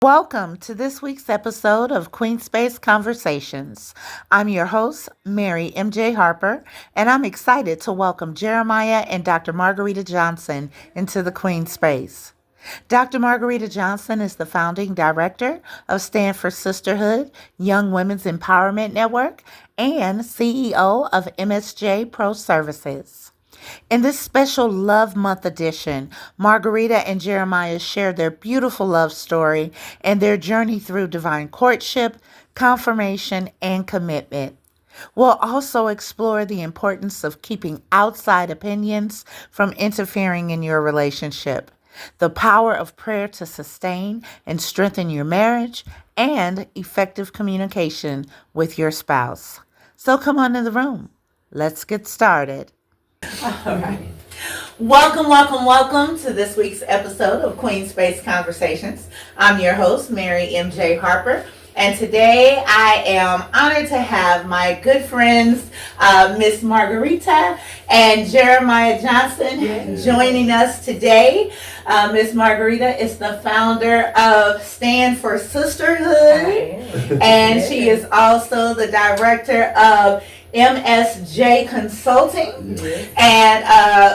Welcome to this week's episode of Queen Space Conversations. I'm your host, Mary MJ Harper, and I'm excited to welcome Jeremiah and Dr. Marguritte Johnson into the Queen Space. Dr. Marguritte Johnson is the founding director of Stanford Sisterhood, Young Women's Empowerment Network, and CEO of MSJ-PRO Services. In this special Love Month edition, Margarita and Jeremiah share their beautiful love story and their journey through divine courtship, confirmation, and commitment. We'll also explore the importance of keeping outside opinions from interfering in your relationship, the power of prayer to sustain and strengthen your marriage, and effective communication with your spouse. So come on in the room. Let's get started. All right. Welcome to this week's episode of Queen Space Conversations. I'm your host, Mary MJ Harper, and today I am honored to have my good friends, Miss Margarita and Jeremiah Johnson, joining us today. Miss Margarita is the founder of Stanford Sisterhood, and she is also the director of MSJ Consulting, and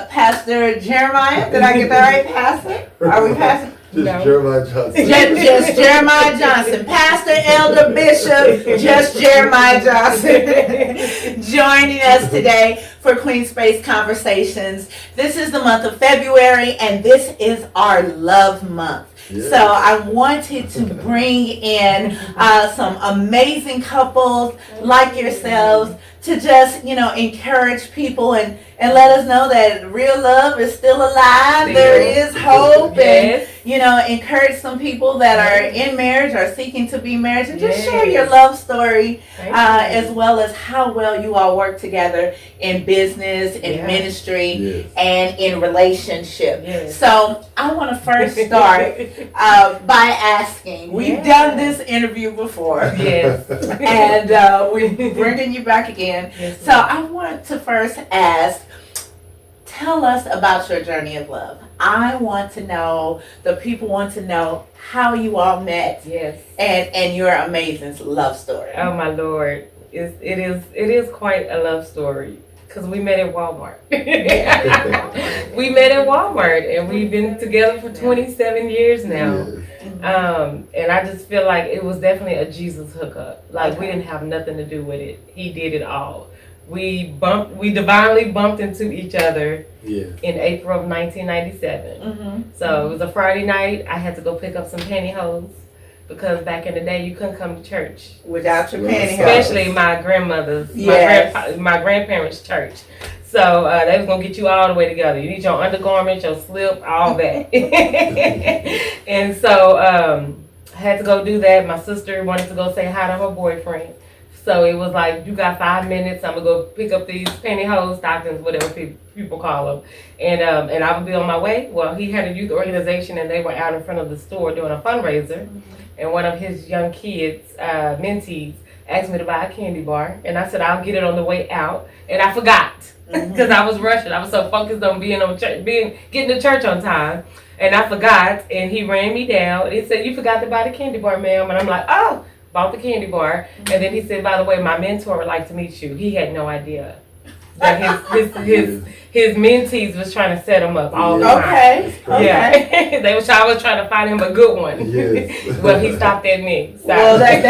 Pastor Jeremiah. Did I get that right, Pastor? Are we Pastor? No. Jeremiah Johnson. Just Jeremiah Johnson. Pastor, Elder, Bishop, just Jeremiah Johnson joining us today for Queen Space Conversations. This is the month of February, and this is our Love Month. Yeah. So I wanted to bring in some amazing couples like yourselves to just, encourage people and let us know that real love is still alive. There is hope. Yes. And, encourage some people that are in marriage or seeking to be married and just share your love story as well as how well you all work together in business, in ministry, and in relationship. Yes. So I want to first start by asking, we've done this interview before, and we're bringing you back again. Yes, so I want to first ask, tell us about your journey of love. I want to know, the people want to know how you all met. Yes. And your amazing love story. Oh my Lord. It is quite a love story. Because we met at Walmart. We met at Walmart, and we've been together for 27 years now. And I just feel like it was definitely a Jesus hookup. Like, we didn't have nothing to do with it. He did it all. We divinely bumped into each other in April of 1997. Mm-hmm. So it was a Friday night. I had to go pick up some pantyhose. Because back in the day, you couldn't come to church without your pantyhose. Especially my grandmother's, my grandparents' church. So they was gonna get you all the way together. You need your undergarments, your slip, all that. And so I had to go do that. My sister wanted to go say hi to her boyfriend. So it was like, you got 5 minutes. I'm gonna go pick up these pantyhose, stockings, whatever people call them, and I would be on my way. Well, he had a youth organization, and they were out in front of the store doing a fundraiser. Mm-hmm. And one of his young kids, mentees, asked me to buy a candy bar. And I said, I'll get it on the way out. And I forgot because I was rushing. I was so focused on getting to church on time. And I forgot. And he ran me down. And he said, you forgot to buy the candy bar, ma'am. And I'm like, oh, bought the candy bar. And then he said, by the way, my mentor would like to meet you. He had no idea that his mentees was trying to set him up all the time. Okay. Yeah. I was trying to find him a good one. Yes. Well, he stopped at me. So. Well, they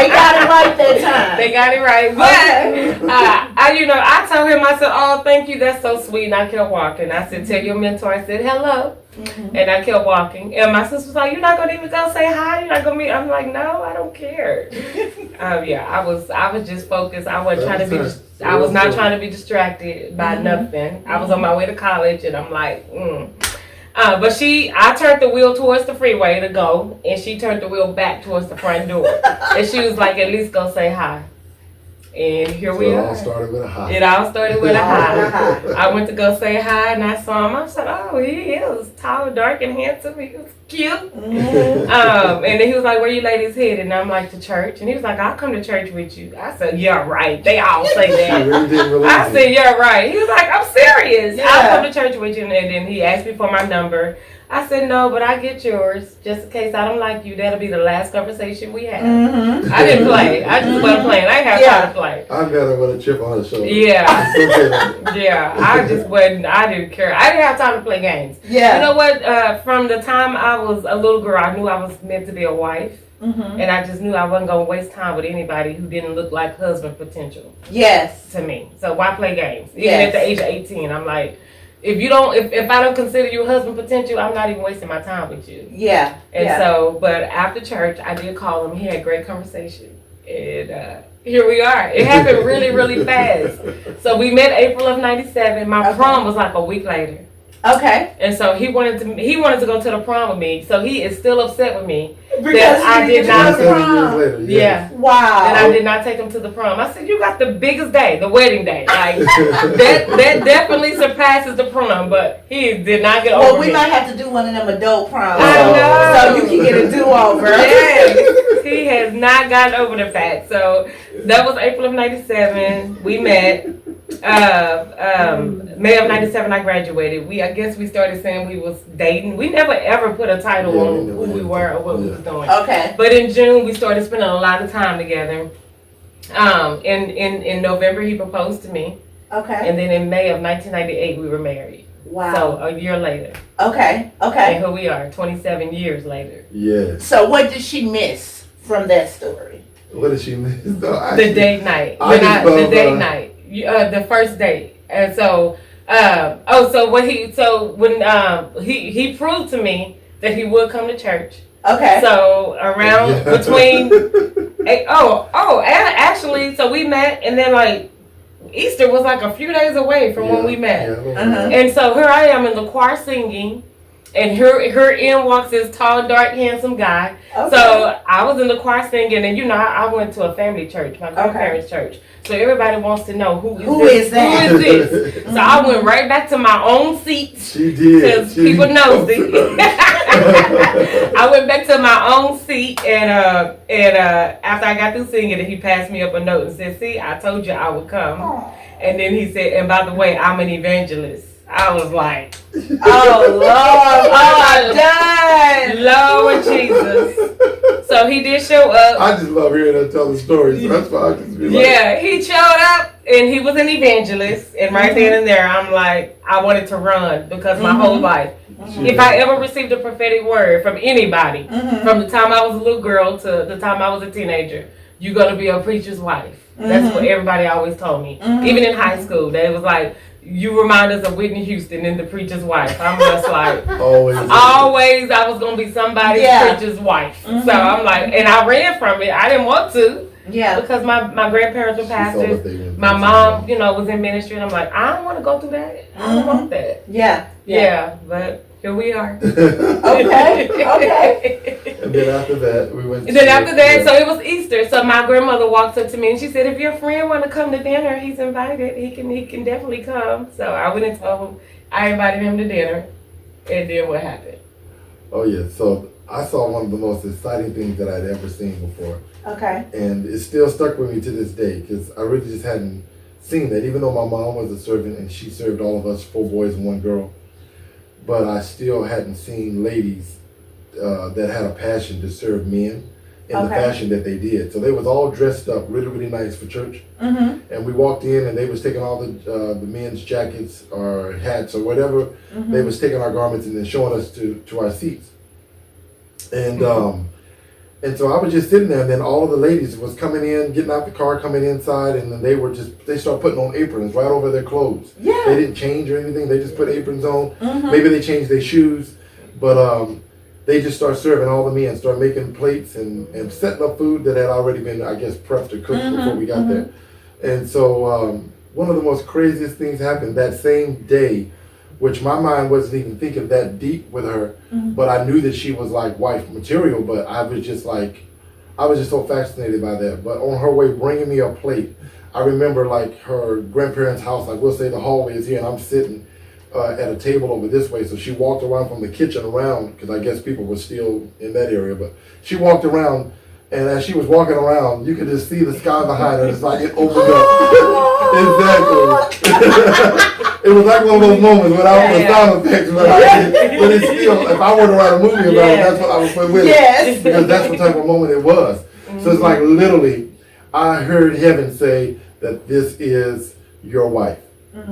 got it right that time. They got it right. But I told him, I said, oh, thank you, that's so sweet. And I kept walking. I said, tell your mentor, I said, hello. Mm-hmm. And I kept walking. And my sister was like, you're not going to even go say hi? You're not going to meet? I'm like, no, I don't care. I was just focused. I wasn't trying to be I was not trying to be distracted by nothing. I was on my way to college, and I'm like, But I turned the wheel towards the freeway to go, and she turned the wheel back towards the front door. And she was like, at least go say hi. And here we are. It all started with a hi. It all started with a hi. I went to go say hi, and I saw him. I said, oh, he is tall, dark, and handsome. He was cute. Mm-hmm. And then he was like, where you ladies headed? And I'm like, to church. And he was like, I'll come to church with you. I said, yeah, right. They all say that. I said, yeah, right. He was like, I'm serious. Yeah. I'll come to church with you. And then he asked me for my number. I said, no, but I get yours. Just in case I don't like you, that'll be the last conversation we have. I didn't play. I just wasn't playing. I didn't have time to play. I met her with a chip on her shoulder. Yeah. Yeah. I just wasn't, I didn't care. I didn't have time to play games. Yeah. You know what? From the time I was a little girl, I knew I was meant to be a wife. And I just knew I wasn't going to waste time with anybody who didn't look like husband potential. Yes. To me. So why play games? Even at the age of 18, I'm like, if I don't consider you husband potential, I'm not even wasting my time with you. Yeah. And so, but after church, I did call him. He had a great conversation. And here we are. It happened really, really fast. So we met April of 97. My prom was like a week later. Okay. And so he wanted to go to the prom with me. So he is still upset with me Because that I did not. 7 years later, yes. Yeah. Wow. And I did not take him to the prom. I said, you got the biggest day, the wedding day. Like that definitely surpasses the prom, but he did not get over Well, we me. might have to do one of them adult proms. I know. So you can get a do-over. Yes. He has not gotten over the fact. So that was April of 97. We met. May of 97 I graduated. I guess we started saying we was dating. We never ever put a title on who we were or what we was doing. Okay. But in June we started spending a lot of time together. In November he proposed to me. Okay. And then in May of 1998 we were married. Wow. So a year later. Okay. And here we are, 27 years later. Yes. So what did she miss from that story? What did she miss? No, The date night. The date night. The first date. And so when he proved to me that he would come to church. Okay. So around between actually, so we met, and then like Easter was like a few days away from when we met. And so here I am in the choir singing, and here in walks this tall, dark, handsome guy. Okay. So I was in the choir singing, and I went to a family church, my grandparents' church. So everybody wants to know who is that? Who is this? So I went right back to my own seat. She did. Because people know I went back to my own seat, and after I got through singing, he passed me up a note and said, "See, I told you I would come." Aww. And then he said, "And by the way, I'm an evangelist." I was like, "Oh Lord, Lord Jesus!" So he did show up. I just love hearing her tell the stories. So that's why I just be like, yeah, he showed up and he was an evangelist. And right then and there, I'm like, I wanted to run because my whole life, if I ever received a prophetic word from anybody, from the time I was a little girl to the time I was a teenager, you're gonna be a preacher's wife. That's what everybody always told me. Even in high school, they was like, you remind us of Whitney Houston in The Preacher's Wife. I'm just like, always I was going to be somebody's preacher's wife. So I'm like, and I ran from it. I didn't want to. Yeah. Because my grandparents were pastors. My mom, was in ministry. And I'm like, I don't want to go through that. I don't want that. Yeah. But here we are. Okay. And then after that, we went. So it was Easter. So my grandmother walked up to me and she said, "If your friend want to come to dinner, he's invited. He can definitely come." So I went and told him I invited him to dinner, and then what happened? Oh yeah. So I saw one of the most exciting things that I'd ever seen before. Okay. And it still stuck with me to this day because I really just hadn't seen that. Even though my mom was a servant and she served all of us 4 boys and 1 girl. But I still hadn't seen ladies that had a passion to serve men in the fashion that they did. So they was all dressed up really, really nice for church. And we walked in and they was taking all the men's jackets or hats or whatever. They was taking our garments and then showing us to our seats. And so I was just sitting there, and then all of the ladies was coming in, getting out the car, coming inside, and then they started putting on aprons right over their clothes. Yeah. They didn't change or anything. They just put aprons on. Maybe they changed their shoes, but they just started serving all the men, started making plates and setting up food that had already been, I guess, prepped or cooked before we got there. And so one of the most craziest things happened that same day, which my mind wasn't even thinking that deep with her, but I knew that she was like wife material, but I was just so fascinated by that. But on her way bringing me a plate, I remember like her grandparents' house, like we'll say the hallway is here and I'm sitting at a table over this way. So she walked around from the kitchen around, because I guess people were still in that area, but she walked around, and as she was walking around, you could just see the sky behind her. It's like it opened up. It was like one of those moments without the sound effects, but it's still, if I were to write a movie about it, that's what I would put with it. Because that's the type of moment it was. So it's like literally, I heard heaven say that this is your wife.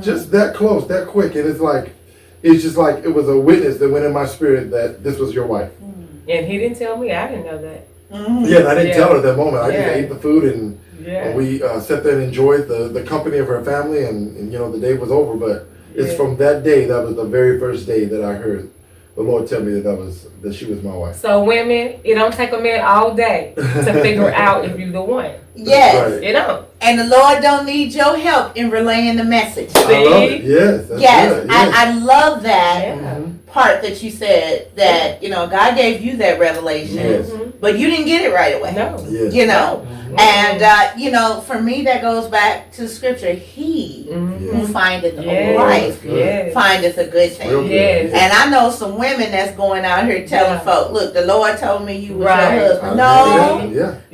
Just that close, that quick. And it's just like it was a witness that went in my spirit that this was your wife. And he didn't tell me. I didn't know that. Yeah, and I didn't tell her at that moment. I just ate the food and we sat there and enjoyed the company of her family, and the day was over. But it's from that day, that was the very first day that I heard the Lord tell me that she was my wife. So women, it don't take a man all day to figure out if you're the one. Yes. Right. It don't. And the Lord don't need your help in relaying the message. I love it. Yes. That's good. Yes. I love that part that you said that, God gave you that revelation, but you didn't get it right away. No. Yes. And, for me, that goes back to scripture. He who findeth a wife findeth a good thing. Yes. And I know some women that's going out here telling folk, look, the Lord told me you was your husband.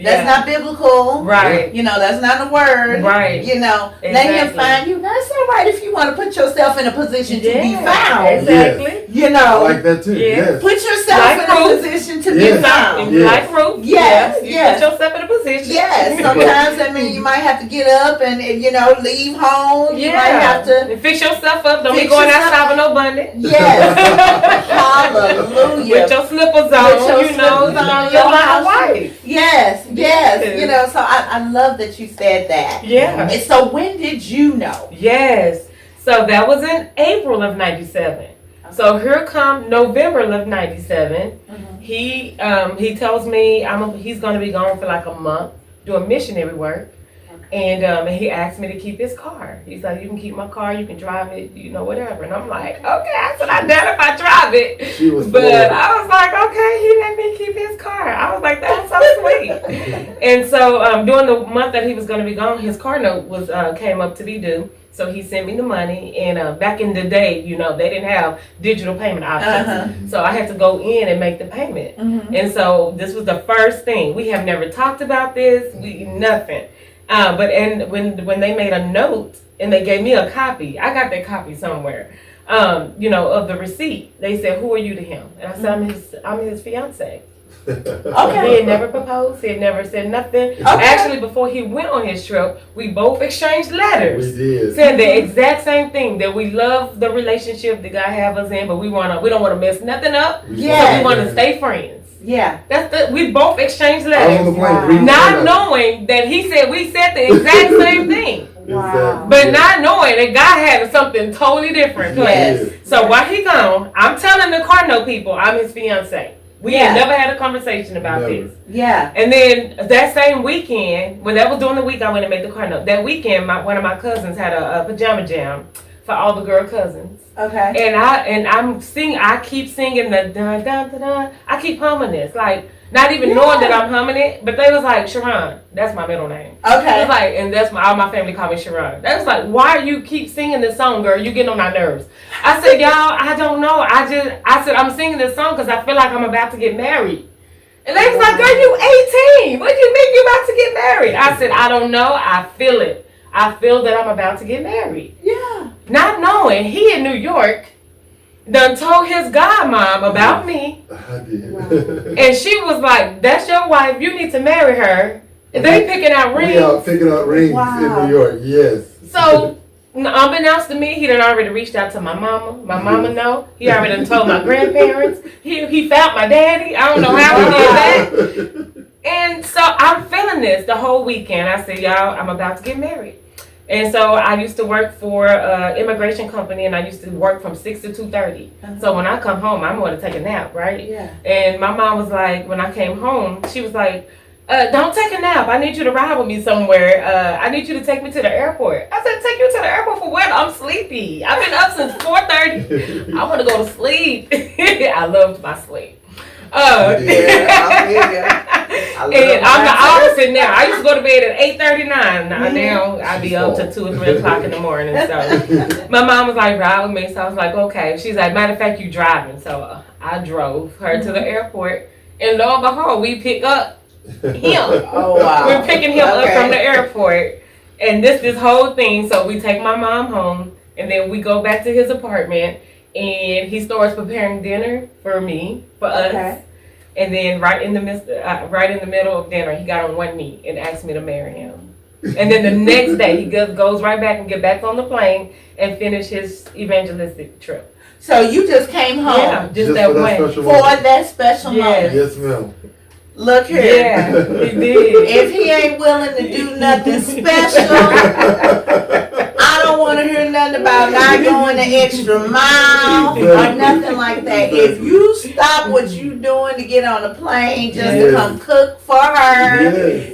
That's not biblical. Right. That's not a word. Right. Let him find you. That's all right if you want to put yourself in a position to be found. Exactly. I like that too. Yes. Put yourself in a position to be found. Like Ruth. Yes. You put yourself in a position. Yes. Sometimes that means you might have to get up and leave home. You might have to fix yourself up. Don't be going outside with no bunny. Yes. Hallelujah. With your slippers on. You're like a wife. Yes. So I love that you said that. Yeah. And so when did you know? Yes. So that was in April of 97. So here come November of 97. He tells me he's going to be gone for like a month doing missionary work. And he asked me to keep his car. He's like, you can keep my car, you can drive it, whatever. And I'm like, okay. I said, I doubt if I drive it. But I was like, okay, he let me keep his car. I was like, that's so sweet. And so during the month that he was going to be gone, his car note was came up to be due. So he sent me the money, and back in the day, they didn't have digital payment options. So I had to go in and make the payment. And so this was the first thing. We have never talked about this, nothing. But when they made a note and they gave me a copy, I got that copy somewhere, of the receipt. They said, "Who are you to him?" And I said, "I'm his fiance." Okay. He had never proposed. He had never said nothing. Okay. Actually, before he went on his trip, we both exchanged letters. We did. Saying the exact same thing, that we love the relationship that God have us in, but we don't want to mess nothing up. So we want to stay friends. Yeah. We both exchanged letters. Not knowing that we said the exact same thing. Wow. But not knowing that God had something totally different. Yes. So while he gone, I'm telling the Cardinal people I'm his fiance. We had never had a conversation about this. Yeah. And then that same weekend, that was during the week I went and made the Cardinal. That weekend, one of my cousins had a pajama jam for all the girl cousins. Okay. And I keep singing the da da da da. I keep humming this, like not even knowing that I'm humming it. But they was like, Sharon, that's my middle name. Okay. It was like, and that's all my family call me Sharon. They was like, why you keep singing this song, girl? You getting on my nerves. I said, y'all, I don't know. I said I'm singing this song because I feel like I'm about to get married. And they was like, girl, you 18. What do you mean you about to get married? I said, I don't know. I feel it. I feel that I'm about to get married. Yeah. Not knowing he in New York done told his godmom about me. I did. Wow. And she was like, that's your wife. You need to marry her. And they picking out rings. We out picking out rings in New York. Yes. So, unbeknownst to me, he done already reached out to my mama. My mama know. He already done told my grandparents. He found my daddy. I don't know how he did that. And so I'm feeling this the whole weekend. I said, y'all, I'm about to get married. And so I used to work for an immigration company, and I used to work from 6 to 2:30. So when I come home, I'm going to take a nap, right? Yeah. And my mom was like, when I came home, she was like, don't take a nap. I need you to ride with me somewhere. I need you to take me to the airport. I said, take you to the airport for what? I'm sleepy. I've been up since 4:30. I want to go to sleep. I loved my sleep. And I'm the opposite now. I used to go to bed at 8:39. Now I'd be up to 2 or 3 o'clock in the morning. So my mom was like, ride with me. So I was like, okay. She's like, matter of fact, you driving. So I drove her to the airport. And lo and behold, we pick up him. Oh, wow. We're picking him up from the airport. And this whole thing, so we take my mom home, and then we go back to his apartment, and he starts preparing dinner for me, for us. And then right in the middle of dinner, he got on one knee and asked me to marry him. And then the next day, he goes right back and get back on the plane and finish his evangelistic trip. So you just came home just that way. For that special moment. Yes, ma'am. Look here. Yeah, he did. If he ain't willing to do nothing special, I don't want to hear nothing about not going the extra mile or nothing like that. If you stop what you doing to get on a plane just to come cook for her,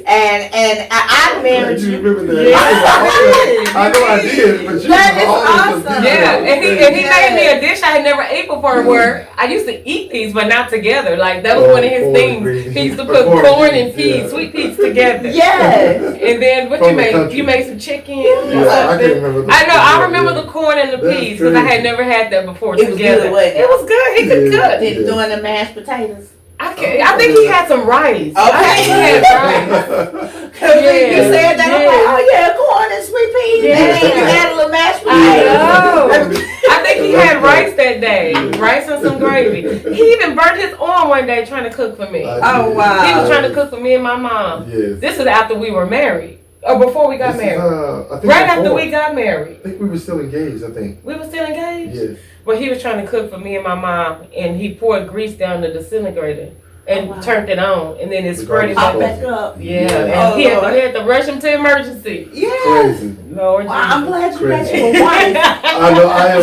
and I married you. Remember that? I know I did, but you that is awesome. Yeah, and he made me a dish I had never ate before. Where I used to eat these, but not together. Like that was one of his things. He used to put corn and peas, sweet peas together. Yes. And then what you made? You made some chicken. I can't remember. I remember the corn and the peas because I had never had that before It was together. good, it was good. He could cook. Doing the mashed potatoes. I think he had some rice. Okay. I think he had rice. Cause you said that, I'm like, oh yeah, corn and sweet peas. And then you had a little mashed potatoes. I think he had rice that day. Rice and some gravy. He even burnt his arm one day trying to cook for me. Oh wow. He was trying to cook for me and my mom. Yes. This is after we were married. Or before we got married. I think right after we got married. I think we were still engaged, I think. We were still engaged? Yes. But he was trying to cook for me and my mom, and he poured grease down the disintegrator and turned it on, and then it squirted back up. Yeah, and he had to rush him to emergency. Yeah. Crazy. Lord Jesus. I'm glad you got you a wife. I know, I am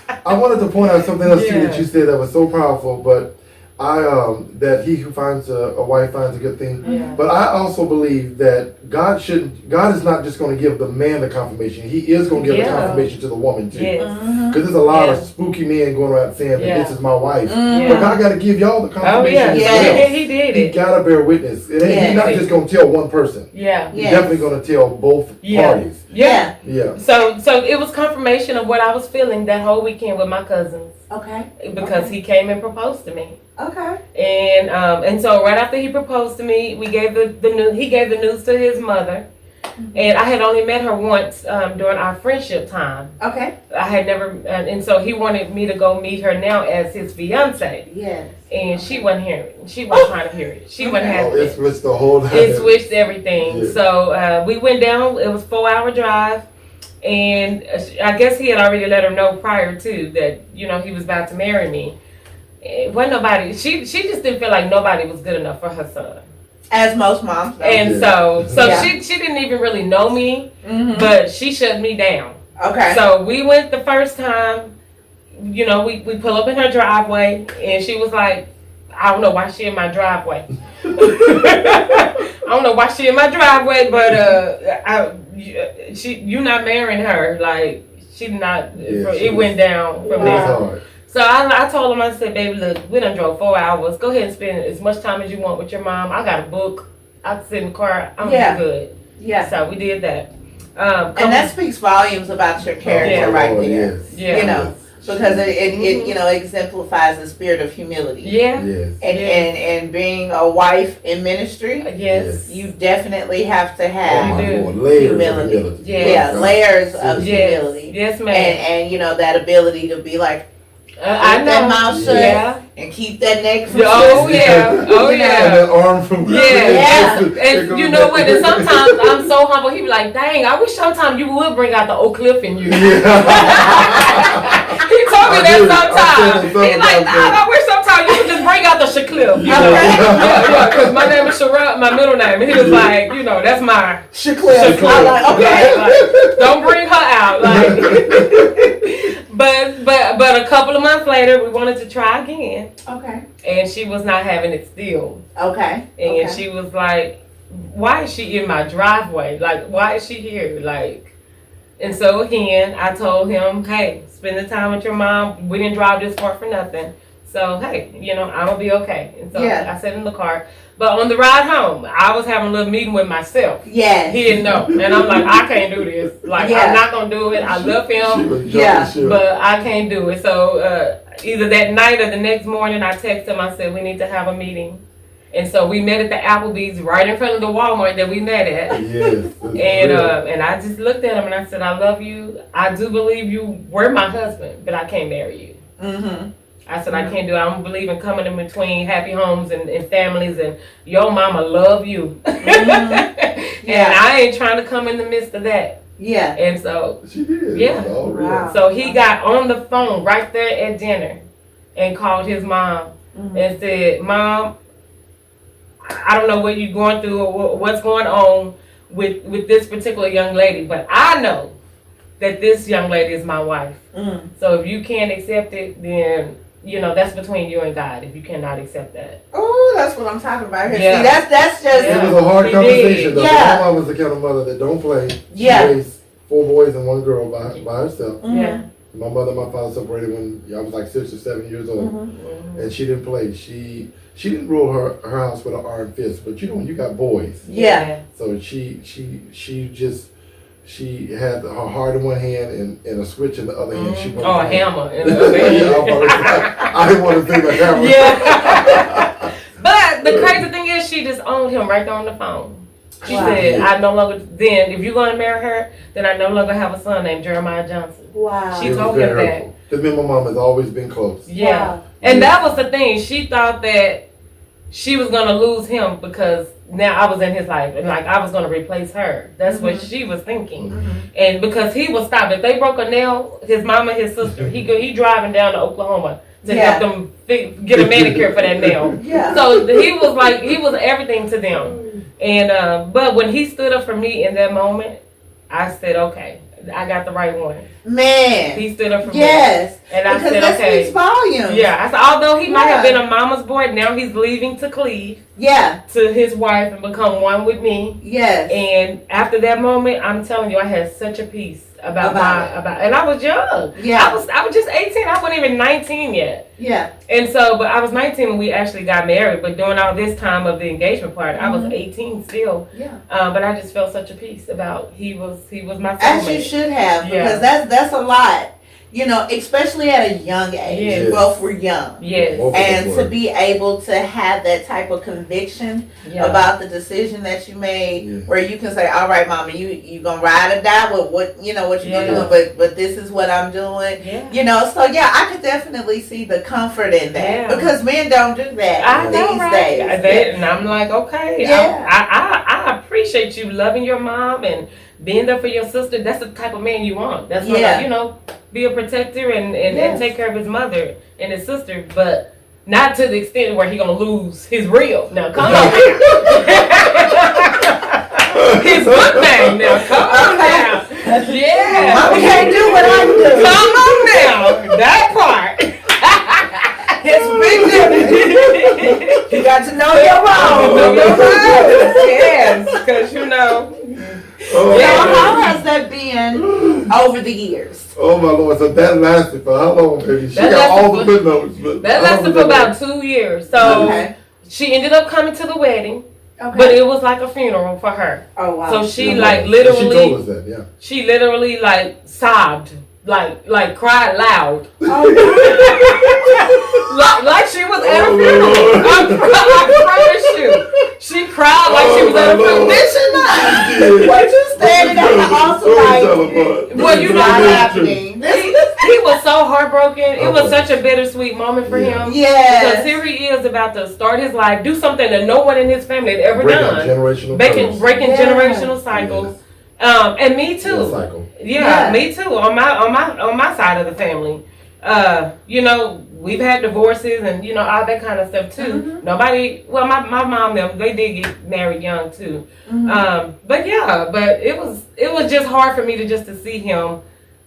too. I wanted to point out something else too that you said that was so powerful, but that he who finds a wife finds a good thing. Yeah. But I also believe that God is not just going to give the man the confirmation. He is going to give the confirmation to the woman too. Because there's a lot of spooky men going around saying that this is my wife. But God got to give y'all the confirmation. He did it. He got to bear witness. He's not just going to tell one person. Yeah. He's definitely going to tell both parties. Yeah. Yeah. So it was confirmation of what I was feeling that whole weekend with my cousins. Okay. Because he came and proposed to me. Okay. And so right after he proposed to me, we gave the news. He gave the news to his mother, and I had only met her once during our friendship time. Okay. I had never, and so he wanted me to go meet her now as his fiance. Yes. And she wasn't hearing it. She wasn't trying to hear it. She wasn't having it. It switched the whole. It switched everything. Yeah. So we went down. It was a 4-hour drive. And I guess he had already let her know prior to that, he was about to marry me. It wasn't nobody. She just didn't feel like nobody was good enough for her son. As most moms know. And so she didn't even really know me, but she shut me down. Okay. So we went the first time. We pull up in her driveway, and she was like, I don't know why she in my driveway. I don't know why she in my driveway, but you're not marrying her. Like, she not. It went down from there. So I told him, I said, baby, look, we done drove 4 hours. Go ahead and spend as much time as you want with your mom. I got a book. I can sit in the car. I'm good. Yeah. So we did that. And that speaks volumes about your character right there. Yeah. Because it exemplifies the spirit of humility. Yeah. Yes. And being a wife in ministry. Yes. You definitely have to have humility. Layers of humility. Yes, ma'am. And that ability to be like, I know. That mouth shut and keep that neck from twisting. And that arm from And you know what? And sometimes I'm so humble. He be like, "Dang, I wish sometimes you would bring out the Oak Cliff in you." He told me that sometimes. He's like, I wish sometimes you would just bring out the Shacliff. Because my name is Sherelle, my middle name. And he was like, that's my Shacliff. I'm like, okay. Like, don't bring her out. But a couple of months later, we wanted to try again. Okay. And she was not having it still. Okay. And she was like, why is she in my driveway? Like, why is she here? Like, and so again, I told him, hey, spend the time with your mom. We didn't drive this far for nothing. So, hey, I'm going to be okay. And so I sat in the car. But on the ride home, I was having a little meeting with myself. Yeah. He didn't know. And I'm like, I can't do this. Like, I'm not going to do it. I love him. But I can't do it. So either that night or the next morning, I texted him. I said, we need to have a meeting. And so we met at the Applebee's right in front of the Walmart that we met at. Yes. And I just looked at him and I said, I love you. I do believe you were my husband, but I can't marry you. Mm-hmm. I said, I can't do it. I don't believe in coming in between happy homes and families, and your mama love you. Mm-hmm. And I ain't trying to come in the midst of that. Yeah. And so, she did. yeah. Oh, Wow. So he got on the phone right there at dinner and called his mom and said, Mom, I don't know what you're going through or what's going on with this particular young lady, but I know that this young lady is my wife. Mm. So if you can't accept it, then, you know, that's between you and God if you cannot accept that. Oh, that's what I'm talking about here. Yeah. See, that's just... It was a hard He conversation, did. though. Yeah. My mom was the kind of mother that don't play. She Yeah. raised 4 boys and 1 girl by herself. Mhm. Yeah. My mother and my father separated when I was like 6 or 7 years old. Mhm. And she didn't play. She didn't rule her house with an iron fist, but you know when you got boys, Yeah. so she had her heart in one hand and a switch in the other hand. She Oh, a hammer in the other hand. I didn't want to say the hammer. Yeah. But the crazy thing is, she just owned him right there on the phone. She Wow. said, I no longer, then if you're going to marry her, then I no longer have a son named Jeremiah Johnson. Wow. She It was told very him that. hurtful. Because me and my mom has always been close. Yeah. Wow. And that was the thing. She thought that she was going to lose him because now I was in his life and like I was going to replace her. That's what she was thinking. And because he was stopped. If they broke a nail, his mama, his sister, he driving down to Oklahoma to help them get a manicure for that nail. Yeah. So he was everything to them. And but when he stood up for me in that moment, I said, okay, I got the right one. Man. He stood up for me. Yes. And I Because said, that okay. speaks volumes. Yeah, I said, although he might have Yeah. been a mama's boy, now he's leaving to cleave Yeah. to his wife and become one with me. Yes. And after that moment, I'm telling you, I had such a peace about and I was young. Yeah. I was just 18. I wasn't even 19 yet. Yeah. And so, but I was 19 when we actually got married. But during all this time of the engagement part, I was 18 still. Yeah. But I just felt such a peace about he was my soulmate. As you should have, because that's a lot. You know, especially at a young age. Yes. You both were young. Yes. Both of And us to were. be able to have that type of conviction Yeah. about the decision that you made, Yeah. where you can say, "All right, Mama, you gonna ride or die with what you know what you're Yeah. gonna do, but this is what I'm doing." Yeah. You know, so yeah, I could definitely see the comfort in that Yeah. because men don't do that I these know, right? days. And I'm like, okay, Yeah. I appreciate you loving your mom and being there for your sister. That's the type of man you want. That's what, Yeah. you know, be a protector and Yes. take care of his mother and his sister, but not to the extent where he gonna lose his real. Now, come on. His good name. Now, come on now. Yeah. Mama can't do what I do. Come on now. That part. It's big difference. You got to know your role. Know your role. Yes, because you know. Oh, Yeah. So man. how has that been over the years? Oh my Lord! So that lasted for how long, baby? She That got all lasted the footnotes, but That lasted for about 2 years. So Okay. she ended up coming to the wedding, Okay. but it was like a funeral for her. Oh wow. So she Yeah. like She literally, told us that, yeah. she literally like sobbed, like cried loud, like she was at a Oh, funeral. Lord. I promise you, she cried like she was at a Oh, my funeral. Lord. Did she not? What you standing at the altar like? Well, you know Not what? happening. He was so heartbroken. It was such a bittersweet moment for Yeah. him. Because Yes. here he is about to start his life, do something that no one in his family had ever Breaking done. generational Breaking Yeah. generational cycles. And me too. cycle. Yeah, me too. On my side of the family. You know, we've had divorces and you know all that kind of stuff too. Nobody. Well, my mom them they did get married young too. But it was just hard for me to see him.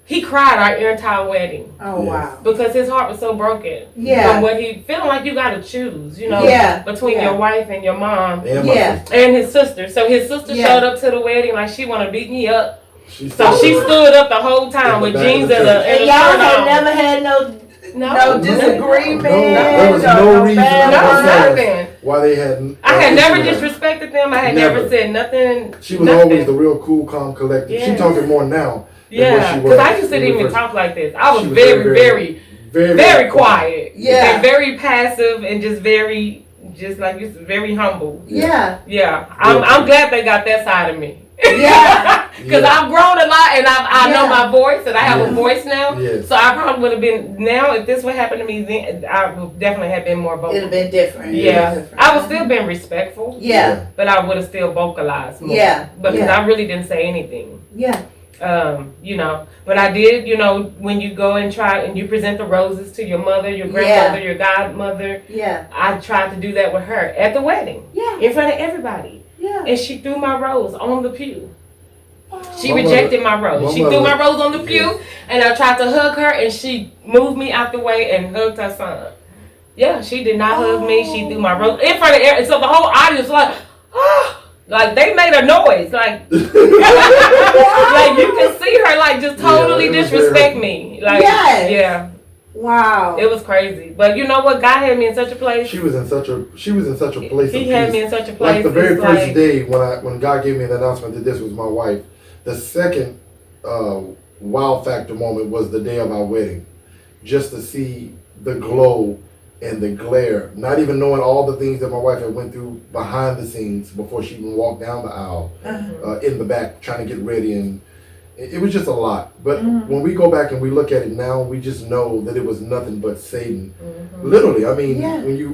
He cried our entire wedding Oh wow. because his heart was so broken. Yeah. From what he feeling like you got to choose. You know. Yeah. Between Yeah. your wife and your mom. And my Yeah. sister. And his sister. So his sister Yeah. showed up to the wedding like she want to beat me up. She So she stood stood up the whole time In with the back jeans of the and church. a And y'all shirt had on. never had no disagreement. There was no reason bad No, blood. nothing. why they hadn't. I had never her. disrespected them. I had Never. never said nothing. She was nothing. always the real cool, calm, collected. She Yeah. talking more now. than what Yeah, she was because I used to when we even first- talk like this. I was She was very very quiet. very quiet. Yeah. And very passive and just very just like you said, very humble. Yeah. Yeah. I'm glad they got that side of me. Yeah. Because I've grown a lot and I know my voice and I have a Yeah. voice now. Yes. So I probably would have been, now if this would happen to me, then I would definitely have been more vocal. It'd have been different. Yeah. Different. I would still been respectful. Yeah. But I would have still vocalized more. Yeah. Because Yeah. I really didn't say anything. Yeah. You know, but I did, you know, when you go and try and you present the roses to your mother, your grandmother, your godmother. Yeah. I tried to do that with her at the wedding. Yeah. In front of everybody. Yeah. And she threw my rose on the pew. She My rejected my rose. my She mother- threw my rose on the pew, and I tried to hug her, and she moved me out the way and hugged her son. Yeah, she did not hug me. She threw my rose in front of everybody. So the whole audience was like, oh. Like they made a noise, like like you can see her like just totally it was disrespect me. Like Yes. Wow. it was crazy. But you know what? God had me in such a place. She was in such a place He of had peace. me in such a place. Like the very it's first like- day when God gave me the announcement that this was my wife, the second wow factor moment was the day of our wedding. Just to see the glow and the glare, not even knowing all the things that my wife had went through behind the scenes before she even walked down the aisle, in the back trying to get ready, and it was just a lot. But when we go back and we look at it now, we just know that it was nothing but Satan. Literally, I mean,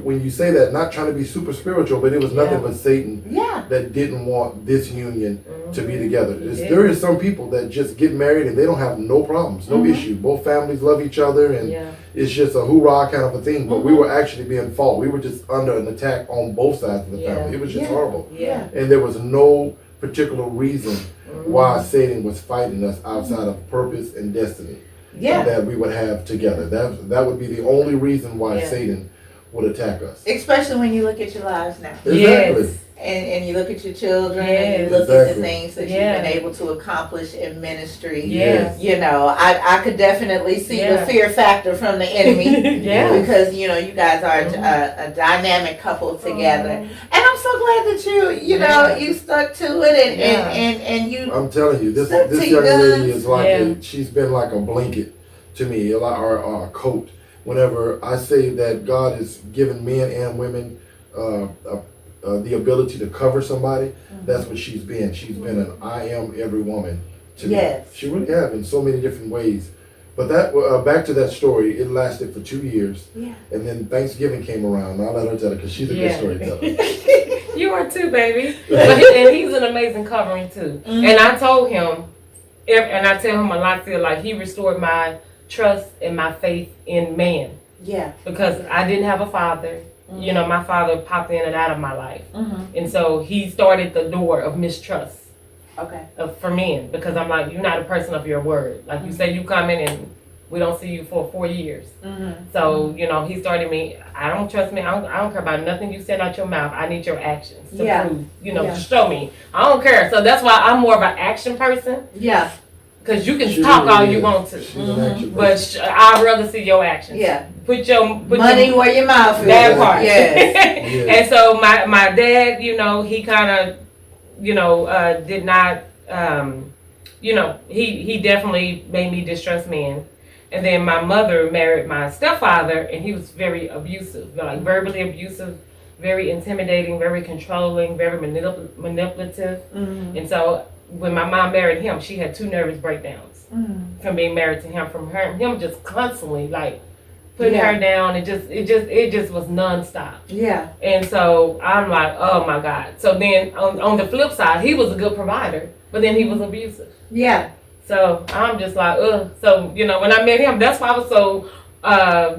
when you say that, not trying to be super spiritual, but it was nothing but Satan that didn't want this union to be together. There is some people that just get married and they don't have no problems, no issue. Both families love each other, and it's just a hoorah kind of a thing. But we were actually being fought. We were just under an attack on both sides of the family. It was just horrible. And there was no particular reason why Satan was fighting us outside of purpose and destiny that we would have together. That would be the only reason why Satan would attack us. Especially when you look at your lives now. Exactly. And you look at your children and you look at the things that you've been able to accomplish in ministry. You know, I could definitely see the fear factor from the enemy. Because, you know, you guys are a dynamic couple together. And I'm so glad that you know, you stuck to it and you. I'm telling you, this young lady is like she's been like a blanket to me, or a coat. Whenever I say that God has given men and women the ability to cover somebody, that's what she's been. She's been an I am every woman to me. She really have in so many different ways. But that back to that story, it lasted for 2 years. And then Thanksgiving came around. I'll let her tell it because she's a good storyteller. You are too, baby. And he's an amazing covering too. And I told him, and I tell him a lot still, like he restored my trust and my faith in man. Because I didn't have a father. You know, my father popped in and out of my life. And so he started the door of mistrust for men. Because I'm like, you're not a person of your word. Like you say, you come in and we don't see you for 4 years. So, you know, he started me, I don't trust me. I don't care about nothing you said out your mouth. I need your actions to prove, you know, to show me. I don't care. So that's why I'm more of an action person. Because you can talk all you want to. But I'd rather see your actions. Put money where your mouth is. That part. And so my dad, you know, he kind of, you know, did not, you know, he definitely made me distrust men. And then my mother married my stepfather, and he was very abusive, like verbally abusive, very intimidating, very controlling, very manipulative. And so when my mom married him, she had 2 nervous breakdowns from being married to him, from him just constantly like putting her down. It just was nonstop. And so I'm like, oh my God. So then on the flip side, he was a good provider, but then he was abusive. So I'm just like, ugh. So, you know, when I met him, that's why I was so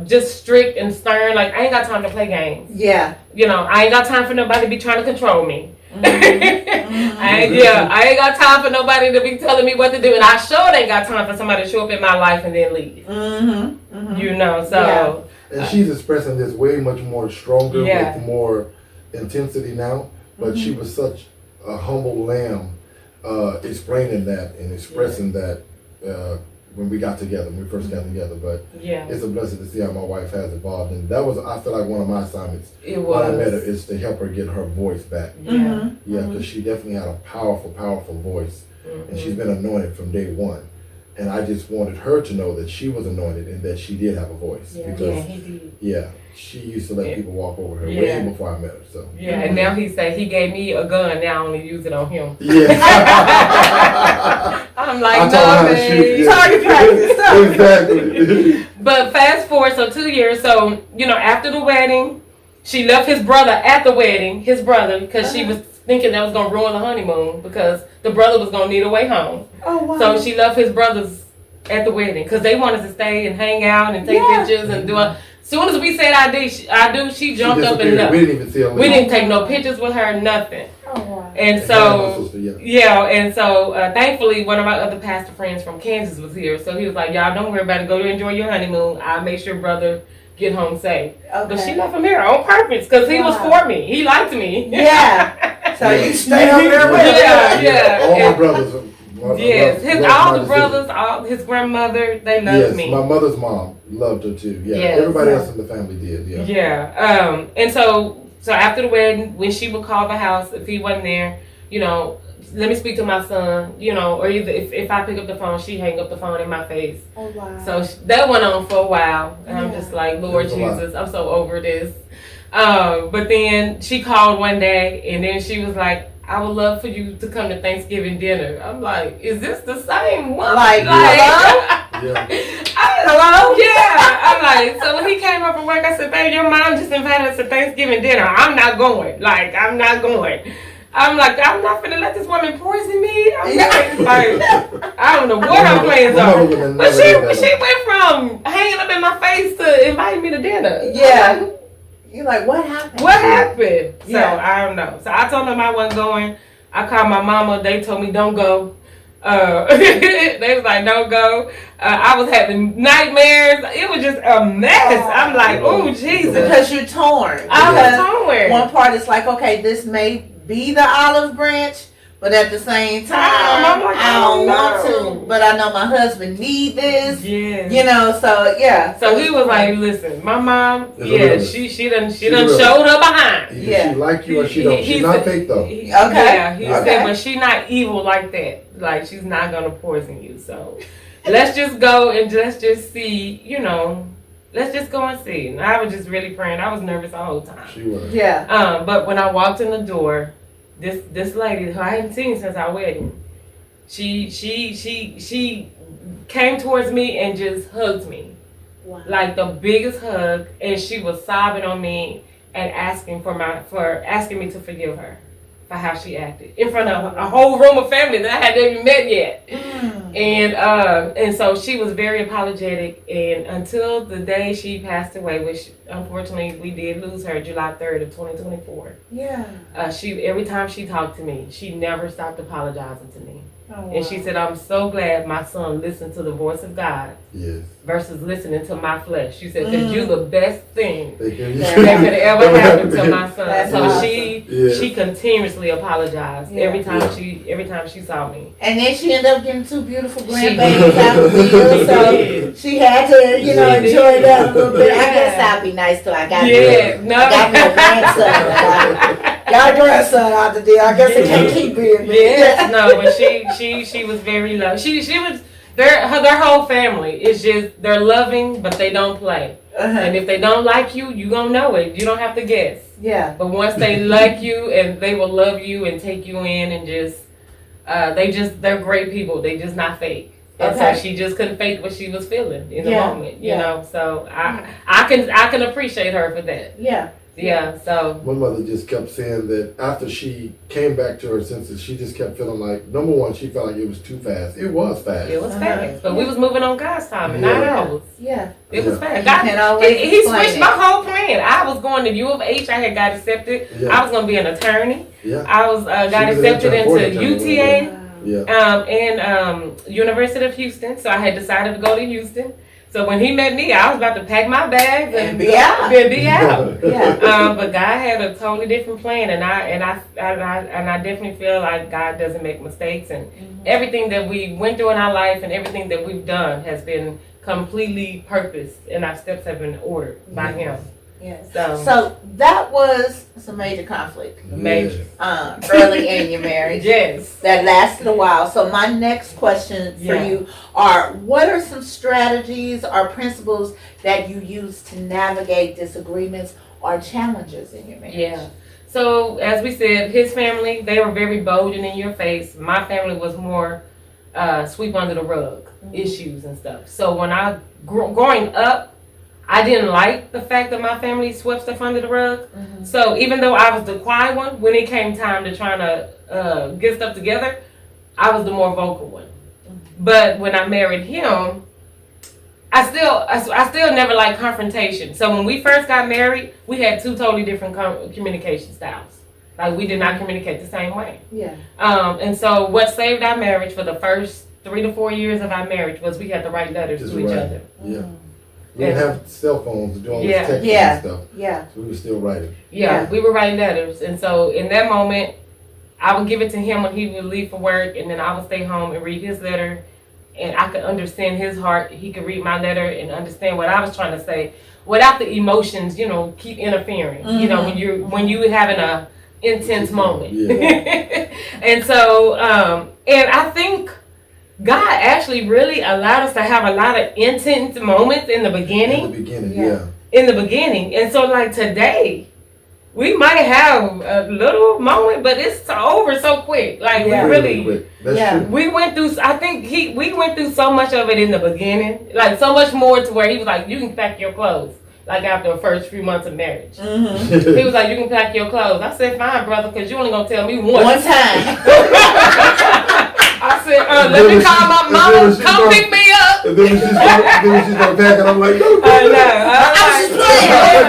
just strict and stern. Like, I ain't got time to play games. You know, I ain't got time for nobody to be trying to control me. I ain't got time for nobody to be telling me what to do. And I sure ain't got time for somebody to show up in my life and then leave. You know, so. And she's expressing this way much more stronger, with more intensity now. But she was such a humble lamb, explaining that and expressing that when we got together, when we first got together. But it's a blessing to see how my wife has evolved. And that was, I feel like, one of my assignments when I met her is to help her get her voice back. Because she definitely had a powerful, powerful voice. And she's been anointed from day one. And I just wanted her to know that she was anointed and that she did have a voice. He did. she used to let people walk over her Yeah. way before I met her. So Yeah, and now he say he gave me a gun. Now I only use it on him. yeah. I'm like, I taught her how no, to shoot, babe. yeah. Target practice. Exactly. But fast forward, so 2 years. So after the wedding, she left his brother at the wedding. His brother, because she was thinking that was gonna ruin the honeymoon because the brother was gonna need a way home. Oh wow. So she left his brothers at the wedding because they wanted to stay and hang out and take pictures and do it. Soon as we said I do, she jumped up and left. We didn't even see her. We didn't take no pictures with her, nothing. Oh wow. And so, thankfully, one of my other pastor friends from Kansas was here. So he was like, y'all don't worry about it. Go to enjoy your honeymoon. I'll make sure brother get home safe. Okay. But she left him here on purpose because he was for me. He liked me. Yeah. So you stay over there with her. Yeah. All my brothers. Yes, all the brothers, all his grandmother, they loved me. My mother's mom loved her too. Yeah, Yes. everybody else in the family did. Yeah. Yeah. And so after the wedding, when she would call the house, if he wasn't there, let me speak to my son, or either if I pick up the phone, she hang up the phone in my face. Oh wow. So that went on for a while, and I'm just like, Lord Jesus, I'm so over this. But then she called one day, and then she was like, I would love for you to come to Thanksgiving dinner. I'm like, is this the same one? Hello? Hello? Yeah. I'm like, so when he came up from work, I said, babe, your mom just invited us to Thanksgiving dinner. I'm not going. I'm not going. I'm like, I'm not finna let this woman poison me. I'm like, I don't know what her plans are. But she went from hanging up in my face to inviting me to dinner. Yeah. You're like, what happened? What happened? So Yeah. I don't know. So I told them I wasn't going. I called my mama. They told me don't go. They was like, don't go. I was having nightmares. It was just a mess. I'm like, oh Jesus. Because you're torn. I was torn. One part is like, okay, this may be the olive branch, but at the same time, I'm like, I don't want know. to. But I know my husband need this. Yes. So yeah. So he was like, listen, my mom, she done She showed her behind. Either Yeah. she like you or she don't. She's not fake though. Yeah, he Okay. said, but she not evil like that. Like, she's not gonna poison you. So let's just go and let's just see, let's just go and see. And I was just really praying. I was nervous the whole time. She was. Yeah. But when I walked in the door, this lady who I hadn't seen since our wedding, she came towards me and just hugged me. Wow. Like the biggest hug, and she was sobbing on me and asking asking me to forgive her for how she acted in front of a whole room of family that I hadn't even met yet. And so she was very apologetic, and until the day she passed away, which unfortunately we did lose her July 3rd of 2024. Yeah. Every time she talked to me, she never stopped apologizing to me. Oh, wow. And she said, I'm so glad my son listened to the voice of God Yes. versus listening to my flesh. She said, because you're the best thing That that could ever happen to my son. That's So awesome. she continuously apologized every time she saw me. And then she ended up getting 2 beautiful grandbabies out of the deal, so she had to, enjoy that a little bit. I guess I'll be nice till I got I got me a grandson. Got a grandson out the deal. I guess I can't keep being me. Yes, no, but she was very loving. She was their whole family is just they're loving, but they don't play. And if they don't like you, you gonna know it. You don't have to guess. Yeah. But once they like you, and they will love you and take you in, and just they're great people. They just not fake. And so she just couldn't fake what she was feeling in the moment, you know. So I can appreciate her for that. Yeah. Yeah. So my mother just kept saying that after she came back to her senses, she just kept feeling like, number one, she felt like it was too fast. It was fast. it was fast, but we was moving on God's time and not ours. Yeah. It was fast. You can't always He explain switched it. my whole plan. I was going to U of H. I had got accepted. Yeah. I was going to be an attorney. Yeah. I was got She was accepted an attorney into for an UTA. Wow. Yeah. And University of Houston. So I had decided to go to Houston. So when he met me, I was about to pack my bags and be out. Be out. Yeah. But God had a totally different plan, and I definitely feel like God doesn't make mistakes, and everything that we went through in our life and everything that we've done has been completely purposed, and our steps have been ordered by Him. Yes. So that was some major conflict major. early in your marriage. Yes. That lasted a while. So my next question for Yeah. you are, what are some strategies or principles that you use to navigate disagreements or challenges in your marriage? Yeah. So as we said, his family, they were very bold and in your face. My family was more sweep under the rug issues and stuff. So when growing up, I didn't like the fact that my family swept stuff under the rug. Mm-hmm. So even though I was the quiet one, when it came time to trying to get stuff together, I was the more vocal one. Mm-hmm. But when I married him, I still never liked confrontation. So when we first got married, we had two totally different communication styles. Like, we did not communicate the same way. Yeah. And so what saved our marriage for the first 3 to 4 years of our marriage was we had to write letters to each other. Yeah. We didn't have cell phones to do all this texting and stuff. Yeah. So we were still writing. Yeah, we were writing letters. And so in that moment, I would give it to him when he would leave for work, and then I would stay home and read his letter. And I could understand his heart. He could read my letter and understand what I was trying to say without the emotions, keep interfering. Mm-hmm. When you having a intense moment. Yeah. And so, and I think God actually really allowed us to have a lot of intense moments in the beginning. In the beginning, yeah. In the beginning. And so, like, today, we might have a little moment, but it's over so quick. Like, we really quick. That's true. we went through, I think we went through so much of it in the beginning. Like, so much more to where he was like, you can pack your clothes. Like, after the first few months of marriage. Mm-hmm. He was like, you can pack your clothes. I said, fine, brother, because you only going to tell me once. One time. I said, let me call my mama, come pick me up. And then when she started packing, I'm like, no. I know. I was just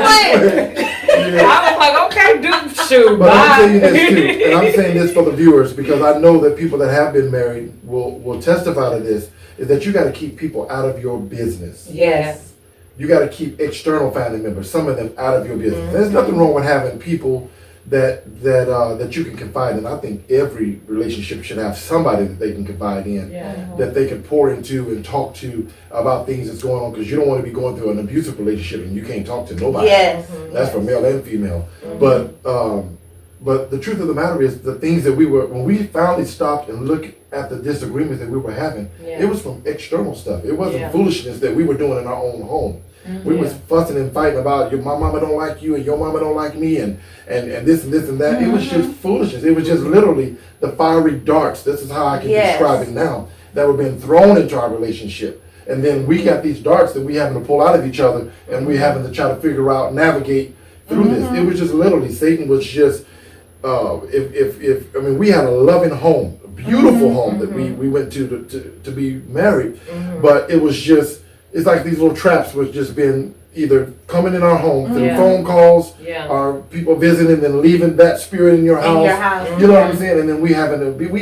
playing. I was like, okay, dude, shoot, But I'm bye. saying this too, and I'm saying this for the viewers because I know that people that have been married will testify to this, is that you got to keep people out of your business. Yes. You got to keep external family members, some of them, out of your business. Mm-hmm. There's nothing wrong with having people that you can confide in. I think every relationship should have somebody that they can confide in, that they can pour into and talk to about things that's going on, because you don't want to be going through an abusive relationship and you can't talk to nobody. Yes. That's for male and female. Mm-hmm. But the truth of the matter is, the things that when we finally stopped and looked at the disagreements that we were having, it was from external stuff. It wasn't foolishness that we were doing in our own home. Mm-hmm. We was fussing and fighting about, my mama don't like you and your mama don't like me and this and this and that. Mm-hmm. It was just foolishness. It was just literally the fiery darts. This is how I can describe it now, that were being thrown into our relationship. And then we got these darts that we having to pull out of each other, and we having to try to figure out, navigate through this. It was just literally, Satan was just, we had a loving home, a beautiful home that we went to be married, but it was just, it's like these little traps was just been either coming in our home through phone calls, or people visiting and leaving that spirit in your house. You know what I'm saying? And then we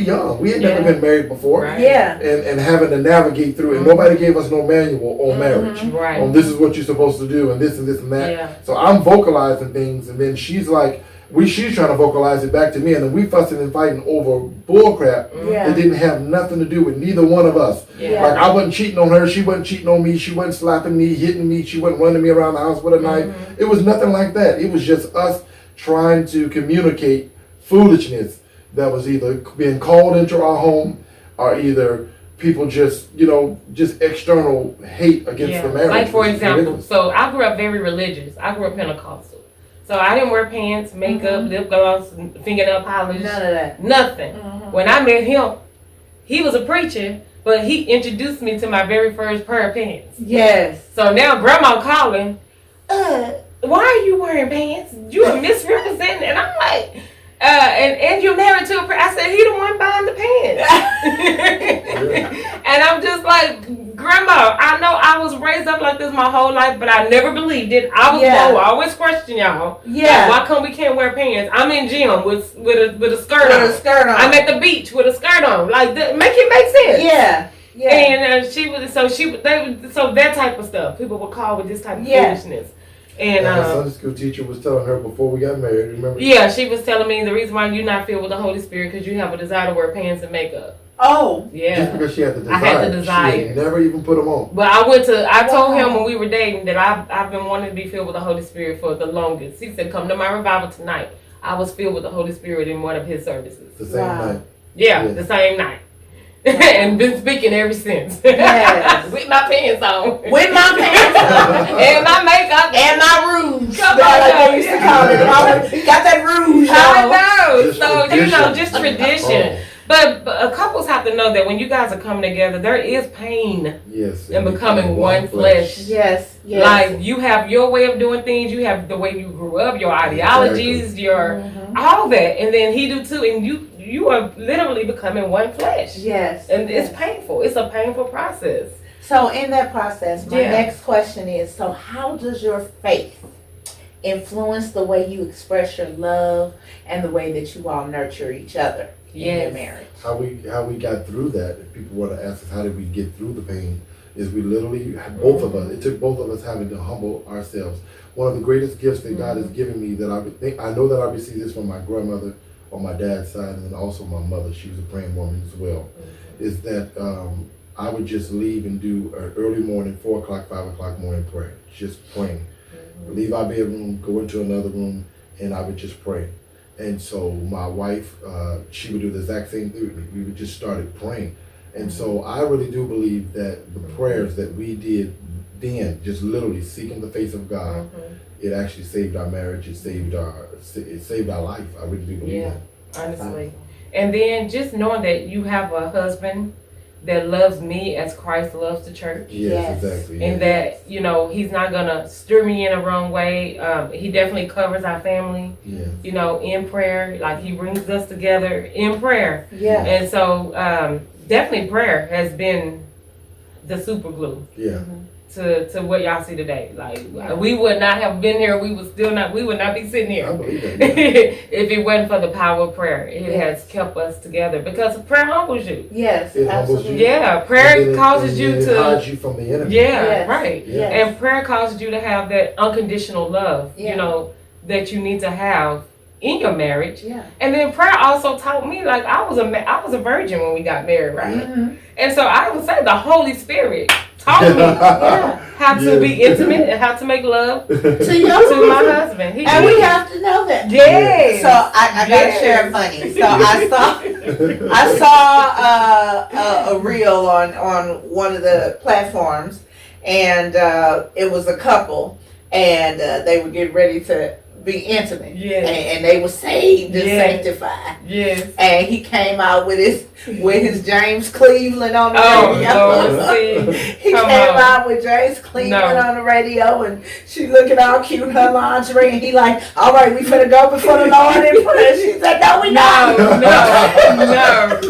young. We had never been married before. Right. Yeah. And having to navigate through it. And nobody gave us no manual on marriage. Right. On this is what you're supposed to do and this and this and that. Yeah. So I'm vocalizing things, and then she's like, she's trying to vocalize it back to me, and then we fussing and fighting over bull crap that didn't have nothing to do with neither one of us. Yeah. Like, I wasn't cheating on her, she wasn't cheating on me, she wasn't slapping me, hitting me, she wasn't running me around the house with a knife. It was nothing like that. It was just us trying to communicate foolishness that was either being called into our home, or either people just external hate against the marriage. Like, for example, so I grew up very religious. I grew up Pentecostal. So I didn't wear pants, makeup, lip gloss, fingernail polish. None of that. Nothing. When I met him, he was a preacher, but he introduced me to my very first pair of pants. Yes. So now grandma calling, why are you wearing pants? You are misrepresenting. And I'm like, and you're married to a preacher. I said, he the one buying the pants. And I'm just like, Grandma, I know I was raised up like this my whole life, but I never believed it. I was low. I always question y'all. Yeah. Like, why come we can't wear pants? I'm in gym with a skirt on. With a skirt on. I'm at the beach with a skirt on. Like, make it make sense. Yeah. Yeah. And so that type of stuff. People would call with this type of foolishness. And my Sunday school teacher was telling her before we got married, remember? Yeah, she was telling me the reason why you're not filled with the Holy Spirit because you have a desire to wear pants and makeup. Oh. Yeah. Just because she had the desire. I had the desire. She had never even put them on. But I told him when we were dating that I've been wanting to be filled with the Holy Spirit for the longest. He said, come to my revival tonight. I was filled with the Holy Spirit in one of his services. The same night. Yeah, the same night. And been speaking ever since. Yes. With my pants on. With my pants on. And my makeup. And my rouge. Come Like on, they used to call it. Got that rouge on. I know. Just So, tradition. just tradition. But couples have to know that when you guys are coming together, there is pain in becoming one flesh. Yes. Like, you have your way of doing things, you have the way you grew up, your ideologies, your all that. And then he do too. And you are literally becoming one flesh. Yes. And it's painful. It's a painful process. So in that process, my next question is, so how does your faith influence the way you express your love and the way that you all nurture each other in your marriage? How we got through that, if people want to ask us how did we get through the pain, is we literally, both of us, it took both of us having to humble ourselves. One of the greatest gifts that God has given me that I know that I received this from my grandmother on my dad's side, and then also my mother, she was a praying woman as well, is that I would just leave and do an early morning, 4 o'clock, 5 o'clock morning prayer, just praying. Leave our bedroom, go into another room, and I would just pray. And so my wife, she would do the exact same thing with me. We would just started praying. And so I really do believe that the prayers that we did then, just literally seeking the face of God, it actually saved our marriage. It saved our life. I really do believe that. Honestly. And then just knowing that you have a husband that loves me as Christ loves the church. Yes, exactly. And that, he's not going to steer me in a wrong way. He definitely covers our family, in prayer. Like, he brings us together in prayer. Yeah. And so, definitely prayer has been the super glue. Yeah. To what y'all see today. Like, we would not have been here. We would not be sitting here. I believe that. If it wasn't for the power of prayer. It has kept us together because prayer humbles you. Yes, it humbles you. Yeah, prayer causes you to hides you from the enemy. Yeah, right. Yes. And prayer causes you to have that unconditional love, that you need to have in your marriage. Yeah. And then prayer also taught me, like, I was a virgin when we got married, right? And so I would say the Holy Spirit taught me how to be intimate and how to make love to my husband. And we have to know that. Yes. So I gotta share funny. So I saw a reel on one of the platforms, and it was a couple, and they were getting ready to be intimate. And they were saved and sanctified. Yes. And he came out with his James Cleveland on the radio. He came out with James Cleveland on the radio, and she looking all cute in her lingerie, and he like, all right, we finna go before the Lord in prayer. She said, no, we not. No.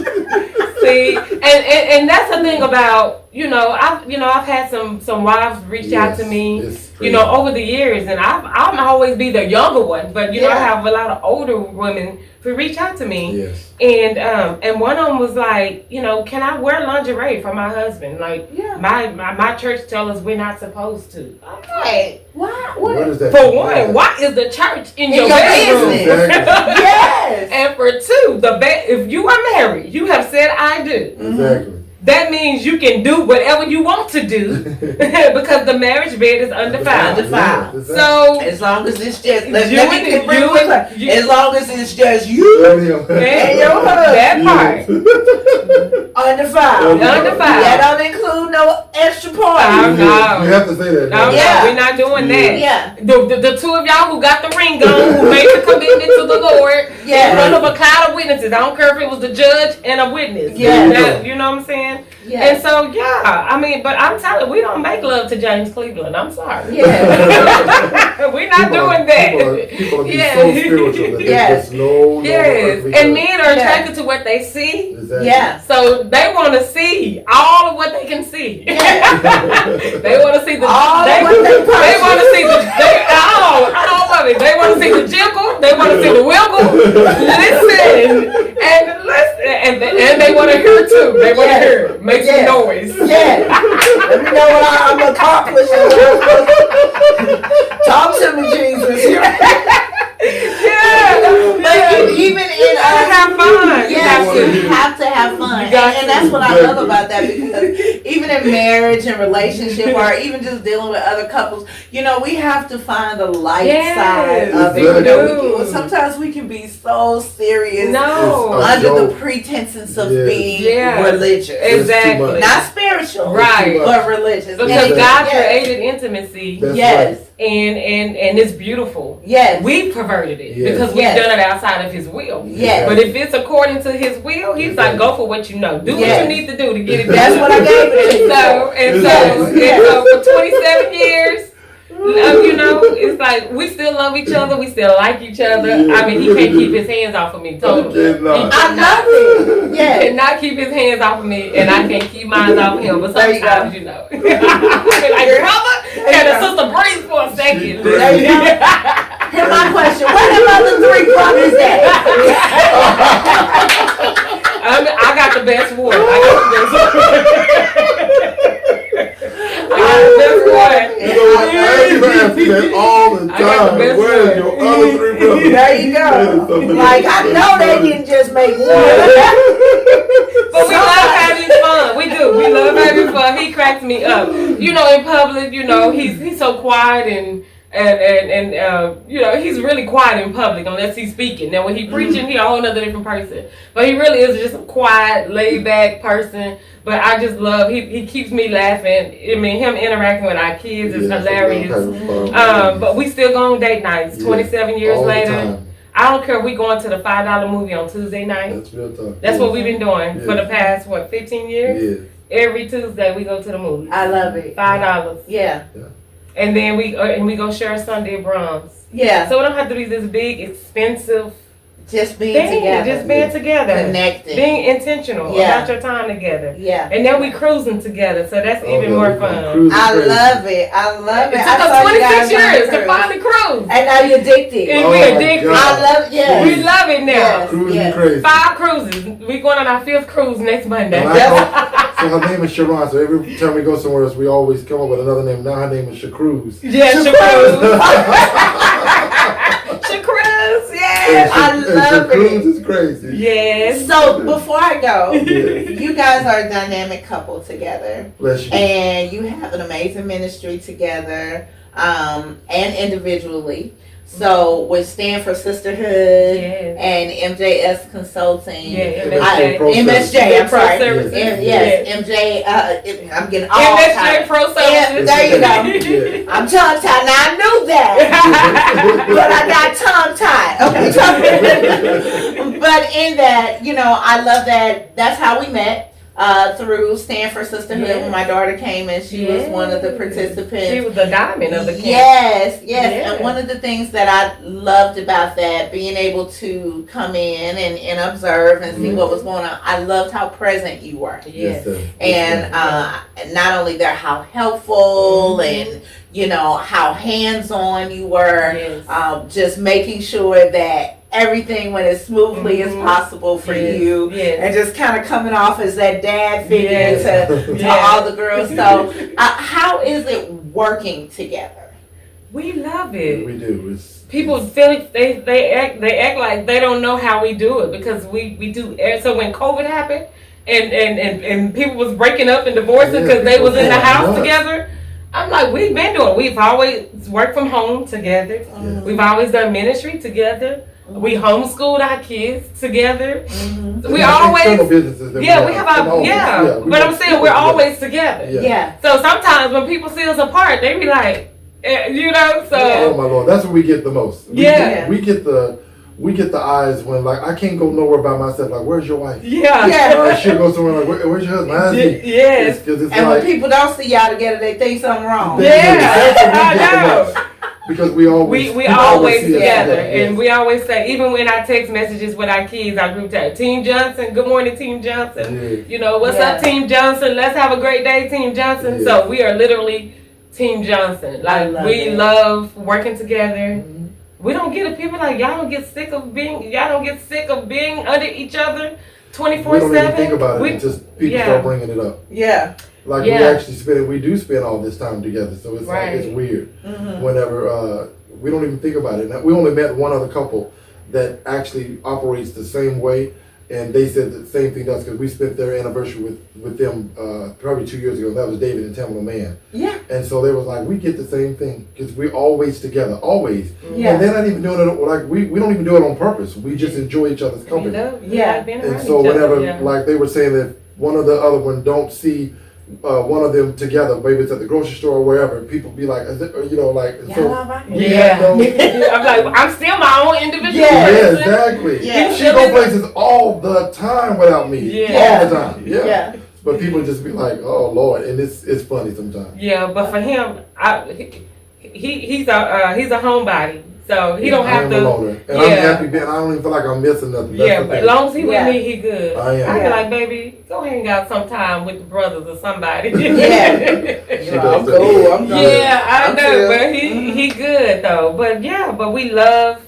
See, and that's the thing about, I've had some wives reach out to me, over the years, and I'll always be the younger one, but I have a lot of older women who reach out to me. Yes. And one of them was like, can I wear lingerie for my husband? Like, my church tell us we're not supposed to. Okay. Why? What is that? For one, why is the church in your bedroom? Exactly. Yes. And for two, if you are married, you have said I do. Exactly. That means you can do whatever you want to do because the marriage bed is undefiled. Yeah, exactly. So as long as it's just as long as it's just you and your husband, that part undefiled. That don't include no extra parties. No. You have to say that. No, we're not doing that. Yeah. The two of y'all who got the ring on, who made the commitment to the Lord, in front of a cloud of witnesses. I don't care if it was the judge and a witness. Yeah. You know what I'm saying? Yeah. And so, but I'm telling you, we don't make love to James Cleveland. I'm sorry. Yeah. We're not doing that. People are so spiritual that there's no and men are attracted to what they see. Exactly. Yeah. So they want to see all of what they can see. They want to see all of it. They want to see the jiggle. They want to see the wiggle. Listen. And they want to hear too. They want to hear. Make some noise. Yeah. Let me know what I'm accomplishing. Talk to me, Jesus. But even in have fun. Yes, you have to have fun. You And that's what I love about that, because even in marriage and relationship, or even just dealing with other couples, you know, we have to find the light side of it. You know, sometimes we can be so serious under the pretenses of being religious. Exactly. Not spiritual. Right. But religious. Because God created intimacy. Yes. And it's beautiful. Yes. We perverted it because we've done it outside of His will. Yes. But if it's according to His will, He's like, go for what you know. Do what you need to do to get it done. That's what I gave it. So for 27 years, you know, it's like we still love each other. We still like each other. I mean, He can't keep His hands off of me. Totally. I love it. Yeah. He cannot keep His hands off of me, and I can't keep mine off of him. But sometimes, you know, like, brother, can the sister breathe for a second? There you go. Here's my question: where the other 3 brothers at? I got the best one. I got the best one. You know what? I ain't gonna ask you that all the time. Where's your other 3 brothers? There you go. Like, I know they didn't just make one. But we love having fun. We do. We love having fun. He cracks me up. You know, in public, you know, he's so quiet and you know, he's really quiet in public unless he's speaking. Now when he's preaching, he's a whole other different person. But he really is just a quiet, laid back person. But I just love, he keeps me laughing. I mean, him interacting with our kids is hilarious. But we still go on date nights 27 years later. I don't care if we going to the $5 movie on Tuesday night. That's real tough. That's what we've been doing for the past, 15 years? Yeah. Every Tuesday we go to the movie. I love it. $5. Yeah. And then we go share a Sunday at Brahms. Yeah. So we don't have to be this big, expensive. Just being together. Just being together. Connecting. Being intentional about your time together. Yeah. And then we cruising together, so that's even more fun. I love it. I love it. It took us 26 years to finally cruise. And now you're addicted. And we're addicted. I love it. Yes. We love it now. Cruising crazy. 5 cruises. We're going on our 5th cruise next Monday. So her name is Sharon, so every time we go somewhere else, we always come up with another name. Now her name is Shacruz. Yeah, Shacruz. Shacruz, yes. I love it. Shacruz is crazy. Yes. So before I go, you guys are a dynamic couple together. Bless you. And you have an amazing ministry together, and individually. So with Stanford Sisterhood and MJS Consulting, MSJ-PRO. MJ. I'm getting all MSJ-PRO. There you go. I'm tongue tied. Now I knew that, but I got tongue tied. Okay, but in that, you know, I love that. That's how we met. Through Stanford Sisterhood when my daughter came and she was one of the participants. She was the diamond of the camp. Yes. And one of the things that I loved about that, being able to come in and observe and see what was going on, I loved how present you were. Yes. And not only that, how helpful and, you know, how hands-on you were, just making sure that everything went as smoothly as possible for you, and just kind of coming off as that dad figure to all the girls. So how is it working together? We love it. We do. People feel it, they act like they don't know how we do it, because we do. So when COVID happened and people was breaking up and divorcing because they was in the house together, I'm like, we've been doing it. We've always worked from home together. We've always done ministry together. We homeschooled our kids together. We always, we have our, but I'm saying we're always together. So sometimes when people see us apart, they be like, you know, so. Oh my Lord, that's what we get the most. We get the eyes when, like, I can't go nowhere by myself. Like, where's your wife? She'll go somewhere like, where's your husband? Yes. And like, when people don't see y'all together, they think something wrong. I know. Because we always together, and we always say, even when I text messages with our kids, our group chat, Team Johnson, good morning, Team Johnson. You know, what's up, Team Johnson? Let's have a great day, Team Johnson. So we are literally Team Johnson. Like, we love working together. We don't get it. People like, y'all don't get sick of being under each other 24/7. We don't even think about it. Just people start bringing it up. Like we do spend all this time together, so it's like, it's weird. Whenever we don't even think about it. Now, we only met one other couple that actually operates the same way, And they said the same thing to us because we spent their anniversary with them probably 2 years ago. That was David and Tamala Mann. Yeah. And so they was like, we get the same thing because we're always together, always. Yeah. And they're not even doing it like we don't even do it on purpose. We just enjoy each other's company. Yeah. And so whenever like they were saying that one or the other one don't see one of them together, maybe it's at the grocery store or wherever, people be like, is it, or, like, so. Yeah. I'm like, I'm still my own individual. Yeah, exactly. Yeah. She go places all the time without me. Yeah. All the time. Yeah. But people just be like, oh Lord, and it's funny sometimes. Yeah, but for him, he's a homebody. So he don't have to. I'm a loner. And I'm happy being, I don't even feel like I'm missing nothing. Yeah, but as long as he with me, he good. I am. I be like, baby, go hang out sometime with the brothers or somebody. I'm cool. I'm good. Yeah, I know, but he good though. But yeah, but we love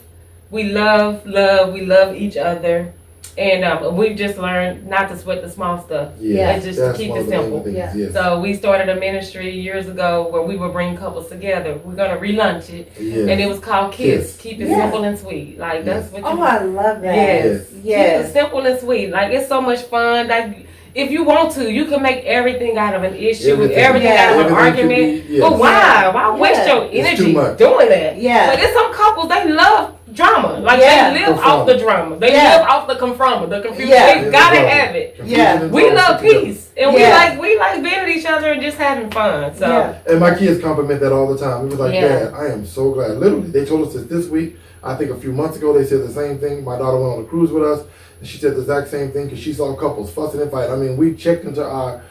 each other. And we've just learned not to sweat the small stuff. Yeah, and just to keep it simple. Yeah. Yes. So we started a ministry years ago where we would bring couples together. We're gonna relaunch it, and it was called Kiss. Keep it simple and sweet. Like that's what. I love that. Yes. Keep it simple and sweet. Like it's so much fun. Like if you want to, you can make everything out of an issue, everything out of an argument. But why? Why waste your energy doing that? Yeah. But there's some couples they love drama. Like they live off the drama. They live off the confront, the confusion. They gotta have it. Yeah. We love peace. And we like being with each other and just having fun. So and my kids compliment that all the time. It was like, Dad, I am so glad. Literally, they told us this week. I think a few months ago they said the same thing. My daughter went on a cruise with us, and she said the exact same thing because she saw couples fussing and fighting. I mean, we checked into our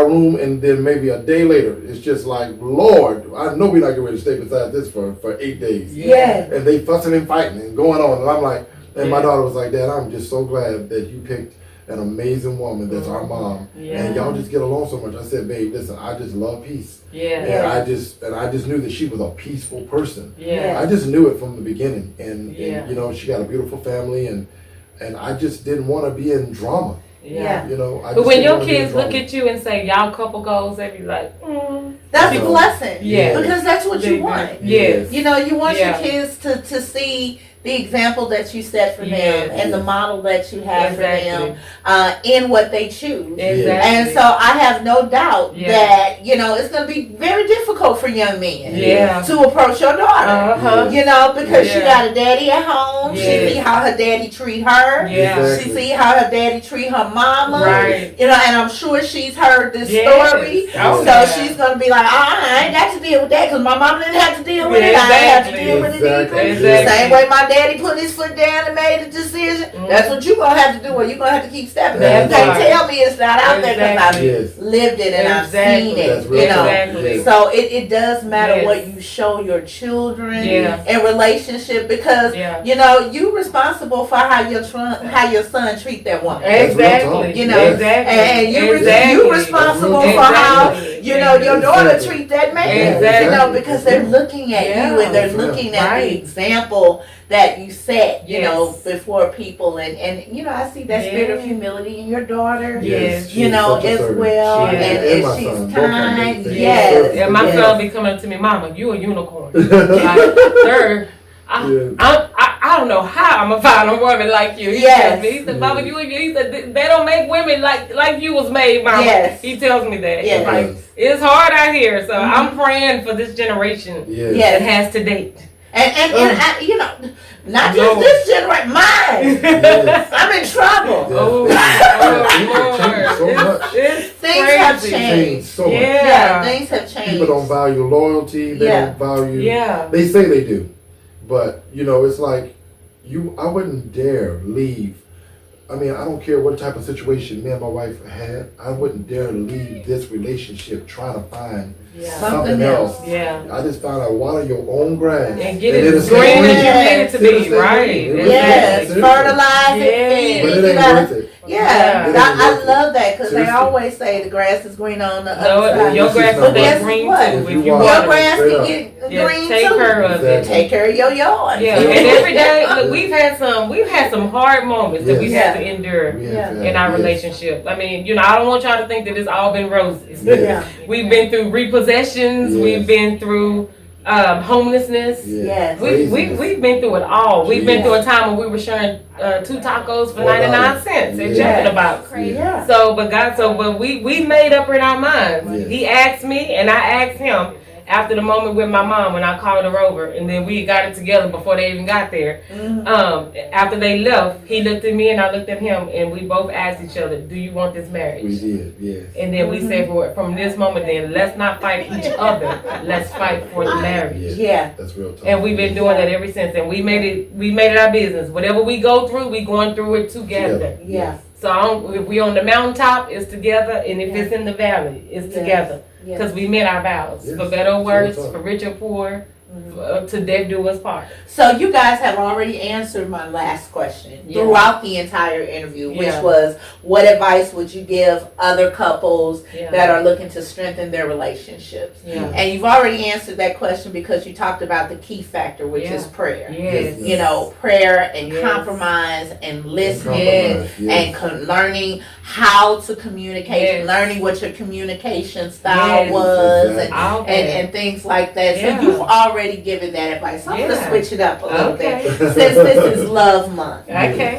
room, and then maybe a day later, it's just like, Lord, I know we're not getting ready to stay beside this for 8 days. Yeah. And they fussing and fighting and going on, and I'm like, and my daughter was like, Dad, I'm just so glad that you picked an amazing woman that's our mom, and y'all just get along so much. I said, babe, listen, I just love peace. And I just knew that she was a peaceful person. I just knew it from the beginning, and she got a beautiful family, and I just didn't want to be in drama. But when your kids look at you and say y'all couple goals, they be like, that's a blessing. Yeah. Because that's what you want. Yes. You want your kids to see the example that you set for them and the model that you have for them in what they choose. And so I have no doubt that, it's going to be very difficult for young men to approach your daughter. Because she got a daddy at home. She see how her daddy treat her. She see how her daddy treat her mama. And I'm sure she's heard this story. So she's going to be like, I ain't got to deal with that because my mama didn't have to deal with it. I didn't have to deal with it either. Same way my daddy put his foot down and made a decision. That's what you're going to have to do, or you're going to have to keep stepping. You can't tell me it's not out there because I've lived it and I've seen it. So it does matter what you show your children in relationship because you're responsible for how your son treat that woman. And you're responsible for how your daughter treat that man. Because they're looking at you and they're looking at the example that you set, before people, and I see that spirit of humility in your daughter, as well, and she's kind, and my son be coming up to me, Mama, you a unicorn, like, sir. I don't know how I'm gonna find a woman like you. He tells me, he said, Mama, he said, they don't make women like you was made, Mama. He tells me that. Like, it's hard out here, so I'm praying for this generation that has to date. And not just this generation, mine. I'm in trouble. Things have changed. So much. Things have changed. People don't value loyalty. They don't value. They say they do, but it's like I wouldn't dare leave. I mean, I don't care what type of situation me and my wife had. I wouldn't dare leave this relationship trying to find something else. I just found out water your own grass and get it as green as you need it to be, right? Fertilize it. But it ain't worth it. I love that because they always say the grass is green on the other side. Your grass will get green too. Your grass can get green take too. Care of it. Take care of your yard. And every day, look, we've had some hard moments that we've had to endure in our relationship. I mean, I don't want y'all to think that it's all been roses. We've been through repossessions. We've been through homelessness. Yes. We've been through it all. We've been through a time when we were sharing 2 tacos for 99 cents at Jack in the Box. Yeah. But we made up in our minds. Yes. He asked me and I asked him after the moment with my mom when I called her over, and then we got it together before they even got there. After they left, he looked at me and I looked at him, and we both asked each other, "Do you want this marriage?" We did, yes. And then we said, from this moment, then let's not fight each other. Let's fight for the marriage. Yeah. That's real talk. And we've been doing that ever since. And we made it our business. Whatever we go through, we going through it together. Yeah. So if we on the mountaintop, it's together, and if it's in the valley, it's together. Because we meant our vows, for better or worse, for rich or poor, to death do us part. So you guys have already answered my last question throughout the entire interview, which was, what advice would you give other couples that are looking to strengthen their relationships? And you've already answered that question because you talked about the key factor, which is prayer. You know, prayer and compromise and listening and learning how to communicate, learning what your communication style was, and things like that. So you've already given that advice. I'm going to switch it up a little bit since this is Love Month.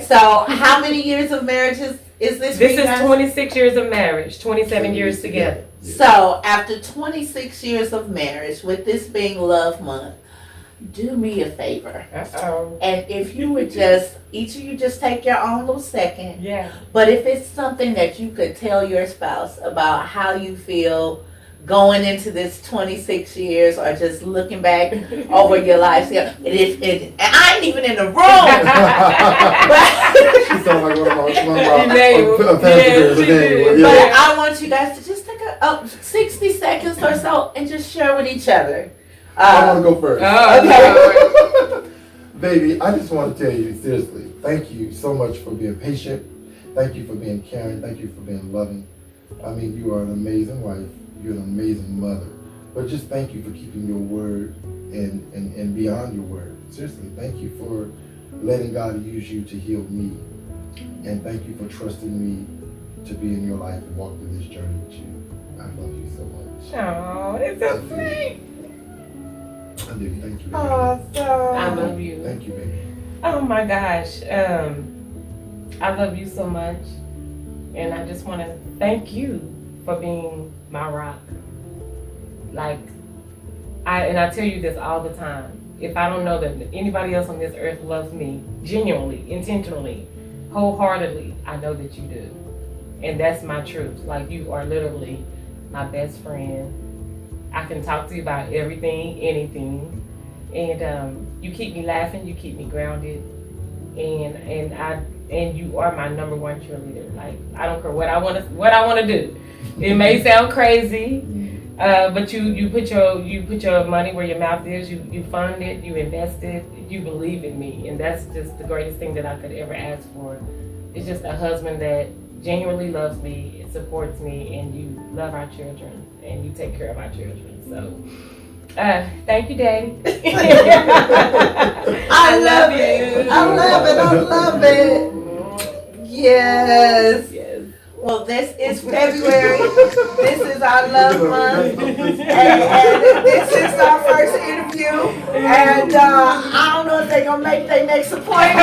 So how many years of marriage is this? This is 26 years of marriage, 27 years together. So after 26 years of marriage, with this being Love Month, do me a favor. And if you would just, each of you just take your own little second. But if it's something that you could tell your spouse about how you feel going into this 26 years or just looking back over your life. And I ain't even in the room. She sounds like one of my But I want you guys to just take a 60 seconds or so and just share with each other. I want to go first. Okay. Baby, I just want to tell you, seriously, thank you so much for being patient. Thank you for being caring. Thank you for being loving. I mean, you are an amazing wife. You're an amazing mother. But just thank you for keeping your word and beyond your word. Seriously, thank you for letting God use you to heal me. And thank you for trusting me to be in your life and walk through this journey with you. I love you so much. Oh, it's so sweet. I do. Thank you, baby. Awesome. I love you. Thank you, baby. Oh my gosh. I love you so much. And I just want to thank you for being my rock. Like, I tell you this all the time. If I don't know that anybody else on this earth loves me genuinely, intentionally, wholeheartedly, I know that you do. And that's my truth. Like, you are literally my best friend. I can talk to you about everything, anything. And you keep me laughing, you keep me grounded. And you are my number one cheerleader. Like, I don't care what I want to do. It may sound crazy, but you put your money where your mouth is. You fund it, you invest it, you believe in me, and that's just the greatest thing that I could ever ask for. It's just a husband that genuinely loves me, supports me, and you love our children and you take care of our children. So, thank you, Daddy. I love it. I love it. Yes. Well, this is February. This is our Love Month. And this is our first interview. And I don't know if they're going to make their next appointment.